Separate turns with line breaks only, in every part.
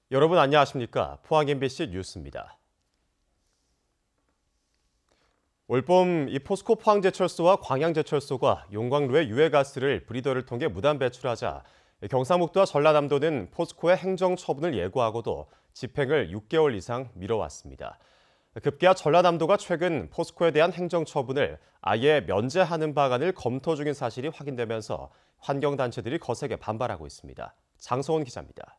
여러분 안녕하십니까? 포항 MBC 뉴스입니다. 올봄 이 포스코 포항제철소와 광양제철소가 용광로에 유해가스를 브리더를 통해 무단 배출하자 경상북도와 전라남도는 포스코의 행정처분을 예고하고도 집행을 6개월 이상 미뤄왔습니다. 급기야 전라남도가 최근 포스코에 대한 행정처분을 아예 면제하는 방안을 검토 중인 사실이 확인되면서 환경단체들이 거세게 반발하고 있습니다. 장서온 기자입니다.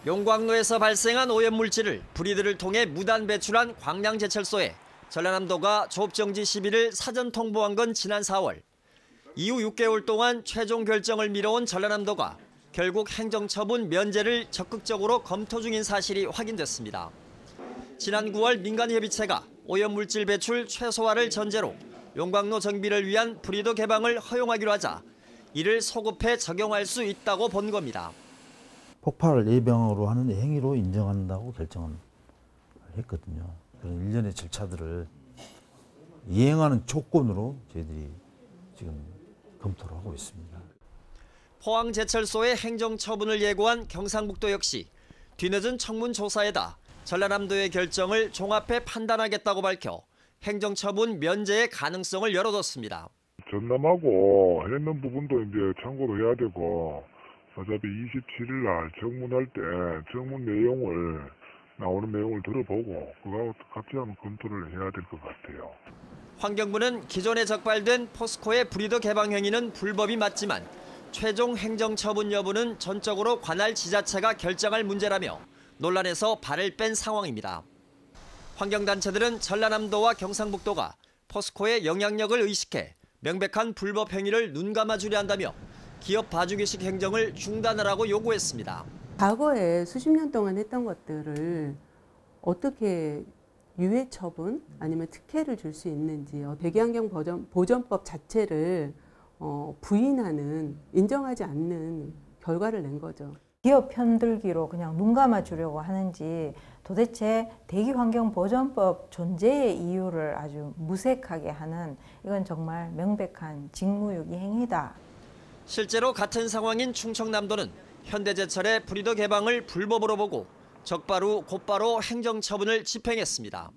용광로에서 발생한 오염물질을 브리드를 통해 무단 배출한 광양제철소에 전라남도가 조업정지 시비를 사전 통보한 건 지난 4월. 이후 6개월 동안 최종 결정을 미뤄온 전라남도가 결국 행정처분 면제를 적극적으로 검토 중인 사실이 확인됐습니다. 지난 9월 민간협의체가 오염물질 배출 최소화를 전제로 용광로 정비를 위한 브리더 개방을 허용하기로 하자 이를 소급해 적용할 수 있다고 본 겁니다.
폭발 예방으로 하는 행위로 인정한다고 결정을 했거든요. 그런 일련의 절차들을 이행하는 조건으로 저희들이 지금 검토를 하고 있습니다.
포항제철소의 행정처분을 예고한 경상북도 역시 뒤늦은 청문 조사에다 전라남도의 결정을 종합해 판단하겠다고 밝혀 행정처분 면제의 가능성을 열어뒀습니다.
전남하고 했는 부분도 이제 참고로 해야 되고 어차피 27일 날 청문할 때 청문 내용을 나오는 내용을 들어보고 그거 같이 한번 검토를 해야 될 것 같아요.
환경부는 기존에 적발된 포스코의 브리더 개방 행위는 불법이 맞지만 최종 행정처분 여부는 전적으로 관할 지자체가 결정할 문제라며 논란에서 발을 뺀 상황입니다. 환경단체들은 전라남도와 경상북도가 포스코의 영향력을 의식해 명백한 불법 행위를 눈감아주려 한다며 기업 봐주기식 행정을 중단하라고 요구했습니다.
과거에 수십 년 동안 했던 것들을 어떻게 유해 처분 아니면 특혜를 줄 수 있는지 대기환경 보전법 자체를 부인하는, 인정하지 않는 결과를 낸 거죠.
기업 편들기로 그냥 눈 감아주려고 하는지 도대체 대기환경보전법 존재의 이유를 아주 무색하게 하는 이건 정말 명백한 직무유기 행위다.
실제로 같은 상황인 충청남도는 현대제철의 브리더 개방을 불법으로 보고 적바로 곧바로 행정처분을 집행했습니다.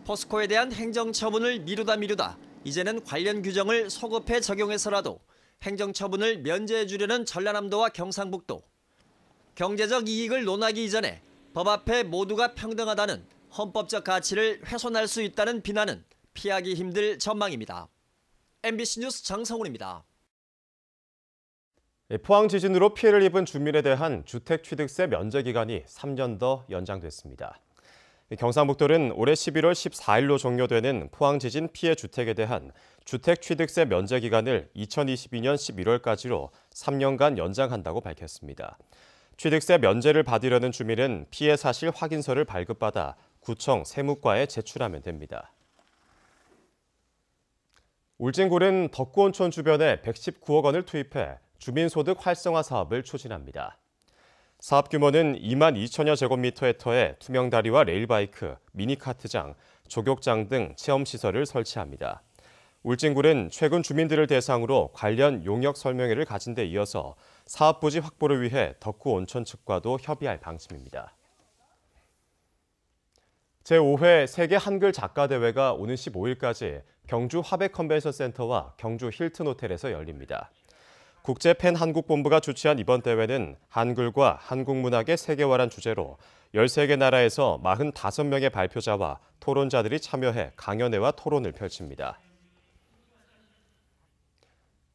포스코에 대한 행정처분을 미루다 이제는 관련 규정을 소급해 적용해서라도 행정처분을 면제해 주려는 전라남도와 경상북도. 경제적 이익을 논하기 이전에 법 앞에 모두가 평등하다는 헌법적 가치를 훼손할 수 있다는 비난은 피하기 힘들 전망입니다. MBC 뉴스 장성훈입니다.
포항 지진으로 피해를 입은 주민에 대한 주택취득세 면제 기간이 3년 더 연장됐습니다. 경상북도는 올해 11월 14일로 종료되는 포항 지진 피해 주택에 대한 주택취득세 면제 기간을 2022년 11월까지로 3년간 연장한다고 밝혔습니다. 취득세 면제를 받으려는 주민은 피해 사실 확인서를 발급받아 구청 세무과에 제출하면 됩니다. 울진군은 덕구온천 주변에 119억 원을 투입해 주민소득 활성화 사업을 추진합니다. 사업 규모는 2만 2천여 제곱미터 터에 투명다리와 레일바이크, 미니카트장, 조격장 등 체험시설을 설치합니다. 울진군은 최근 주민들을 대상으로 관련 용역 설명회를 가진 데 이어서 사업 부지 확보를 위해 덕구온천 측과도 협의할 방침입니다. 제5회 세계 한글 작가대회가 오는 15일까지 경주 화백 컨벤션센터와 경주 힐튼 호텔에서 열립니다. 국제팬한국본부가 주최한 이번 대회는 한글과 한국문학의 세계화란 주제로 13개 나라에서 45명의 발표자와 토론자들이 참여해 강연회와 토론을 펼칩니다.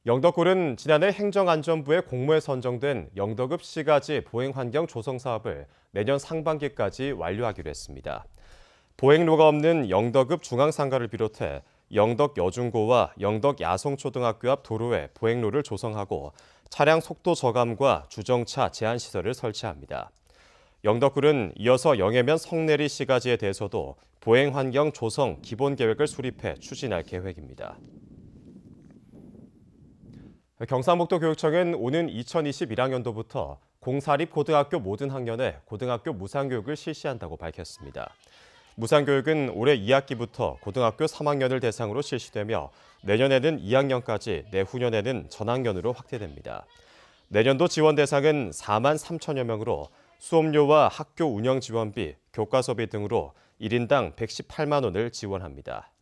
영덕군은 지난해 행정안전부의 공모에 선정된 영덕읍 시가지 보행환경 조성 사업을 내년 상반기까지 완료하기로 했습니다. 보행로가 없는 영덕읍 중앙상가를 비롯해 영덕 여중고와 영덕 야성초등학교 앞 도로에 보행로를 조성하고 차량 속도 저감과 주정차 제한 시설을 설치합니다. 영덕군은 이어서 영해면 성내리 시가지에 대해서도 보행환경 조성 기본계획을 수립해 추진할 계획입니다. 경상북도 교육청은 오는 2021학년도부터 공사립 고등학교 모든 학년에 고등학교 무상교육을 실시한다고 밝혔습니다. 무상교육은 올해 2학기부터 고등학교 3학년을 대상으로 실시되며 내년에는 2학년까지, 내후년에는 전학년으로 확대됩니다. 내년도 지원 대상은 4만 3천여 명으로 수업료와 학교 운영 지원비, 교과서비 등으로 1인당 118만 원을 지원합니다.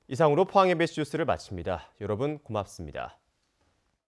이상으로 포항 MBC 뉴스를 마칩니다. 여러분 고맙습니다.